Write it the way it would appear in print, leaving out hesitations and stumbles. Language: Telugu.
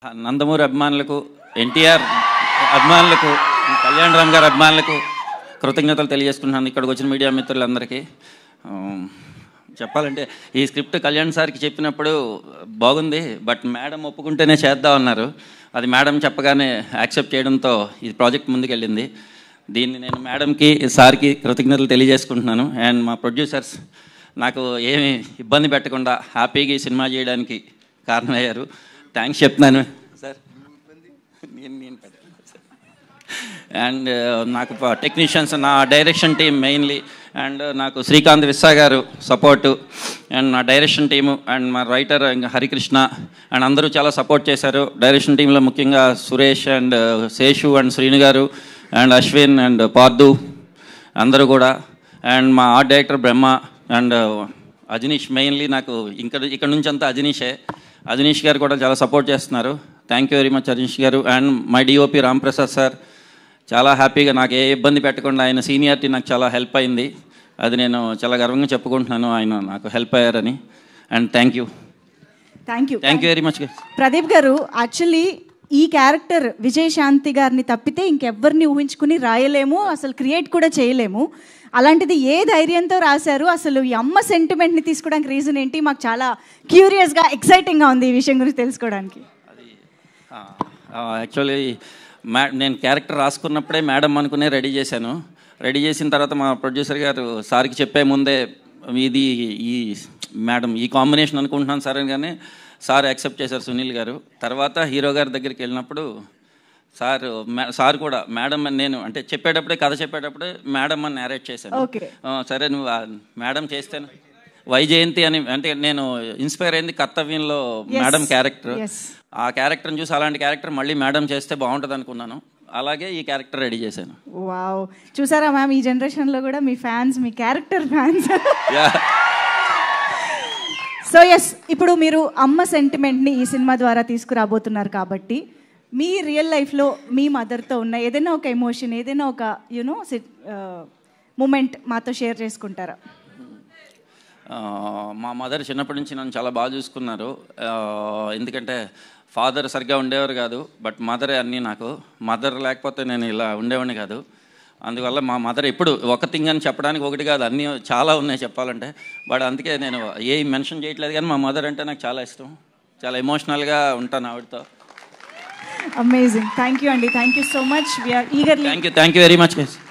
నందమూరి అభిమానులకు, ఎన్టీఆర్ అభిమానులకు, కళ్యాణ్ రామ్ గారి అభిమానులకు కృతజ్ఞతలు తెలియజేసుకుంటున్నాను. ఇక్కడికి వచ్చిన మీడియా మిత్రులందరికీ. చెప్పాలంటే ఈ స్క్రిప్ట్ కళ్యాణ్ సార్కి చెప్పినప్పుడు బాగుంది, బట్ మేడం ఒప్పుకుంటేనే చేద్దామన్నారు. అది మేడం చెప్పగానే యాక్సెప్ట్ చేయడంతో ఈ ప్రాజెక్ట్ ముందుకెళ్ళింది. దీన్ని నేను మేడంకి, సార్కి కృతజ్ఞతలు తెలియజేసుకుంటున్నాను. అండ్ మా ప్రొడ్యూసర్స్ నాకు ఏమి ఇబ్బంది పెట్టకుండా హ్యాపీగా ఈ సినిమా చేయడానికి కారణమయ్యారు. థ్యాంక్స్ చెప్తున్నాను సార్. నేను అండ్ నాకు టెక్నీషియన్స్, నా డైరెక్షన్ టీం మెయిన్లీ, అండ్ నాకు శ్రీకాంత్ విస్సా గారు సపోర్టు, అండ్ నా డైరెక్షన్ టీము, అండ్ మా రైటర్ ఇంకా హరికృష్ణ, అండ్ అందరూ చాలా సపోర్ట్ చేశారు. డైరెక్షన్ టీంలో ముఖ్యంగా సురేష్ అండ్ శేషు అండ్ శ్రీను గారు అండ్ అశ్విన్ అండ్ పార్దు అందరూ కూడా, అండ్ మా art director Brahma and Ajaneesh. Mainly నాకు ఇక్కడ నుంచి అంతా అజనీష్ గారు కూడా చాలా సపోర్ట్ చేస్తున్నారు. Thank you very much Ajaneesh గారు. And my DOP Ramprasad sir చాలా హ్యాపీగా, నాకు ఏ ఇబ్బంది పెట్టకుండా ఆయన సీనియారిటీ నాకు చాలా హెల్ప్ అయింది. అది నేను చాలా గర్వంగా చెప్పుకుంటున్నాను, ఆయన నాకు హెల్ప్ అయ్యారని. And thank you very much. Pradeep గారు, యాక్చువల్లీ ఈ క్యారెక్టర్ విజయశాంతి గారిని తప్పితే ఇంకెవ్వరిని ఊహించుకుని రాయలేము, అసలు క్రియేట్ కూడా చేయలేము. అలాంటిది ఏ ధైర్యంతో రాశారు? అసలు ఈ అమ్మ సెంటిమెంట్ని తీసుకోవడానికి రీజన్ ఏంటి? మాకు చాలా క్యూరియస్గా, ఎక్సైటింగ్గా ఉంది ఈ విషయం గురించి తెలుసుకోవడానికి. యాక్చువల్లీ నేను క్యారెక్టర్ రాసుకున్నప్పుడే మేడం అనుకునే రెడీ చేశాను. రెడీ చేసిన తర్వాత మా ప్రొడ్యూసర్ గారు సార్కి చెప్పే ముందే ఇది ఈ మేడం ఈ కాంబినేషన్ అనుకుంటున్నాను సార్ అని, సార్ యాక్సెప్ట్ చేశారు సునీల్ గారు. తర్వాత హీరో గారి దగ్గరికి వెళ్ళినప్పుడు సార్ కూడా మేడం అని, నేను అంటే కథ చెప్పేటప్పుడే మేడం అని నేరేట్ చేశాను. సరే నువ్వు మేడం చేస్తాను వైజయంతి అని, అంటే నేను ఇన్స్పైర్ అయింది కర్తవ్యంలో మేడం క్యారెక్టర్. ఆ క్యారెక్టర్ని చూసి అలాంటి క్యారెక్టర్ మళ్ళీ మేడం చేస్తే బాగుంటుంది అనుకున్నాను. అలాగే ఈ క్యారెక్టర్ రెడీ చేశాను. వావ్, చూసారా మ్యామ్, ఈ జనరేషన్లో కూడా మీ ఫ్యాన్స్, మీ క్యారెక్టర్ ఫ్యాన్స్. సో ఎస్, ఇప్పుడు మీరు అమ్మ సెంటిమెంట్ని ఈ సినిమా ద్వారా తీసుకురాబోతున్నారు కాబట్టి మీ రియల్ లైఫ్లో మీ మదర్తో ఉన్న ఏదైనా ఒక ఎమోషన్, ఏదైనా ఒక మూమెంట్ మాతో షేర్ చేసుకుంటారా? మా మదర్ చిన్నప్పటి నుంచి నన్ను చాలా బాగా చూసుకున్నారు. ఎందుకంటే ఫాదర్ సరిగ్గా ఉండేవారు కాదు, బట్ మదరే అన్నీ నాకు. మదర్ లేకపోతే నేను ఇలా ఉండేవాడిని కాదు. అందువల్ల మా మదర్ ఎప్పుడు ఒక థింగ్ అని చెప్పడానికి ఒకటి కాదు, అన్నీ చాలా ఉన్నాయి చెప్పాలంటే. బట్ అందుకే నేను ఏ మెన్షన్ చేయట్లేదు, కానీ మా మదర్ అంటే నాకు చాలా ఇష్టం. చాలా ఎమోషనల్గా ఉంటాను ఆవిడతో. అమేజింగ్. థ్యాంక్ యూ అండి, thank you so much. Thank you very much.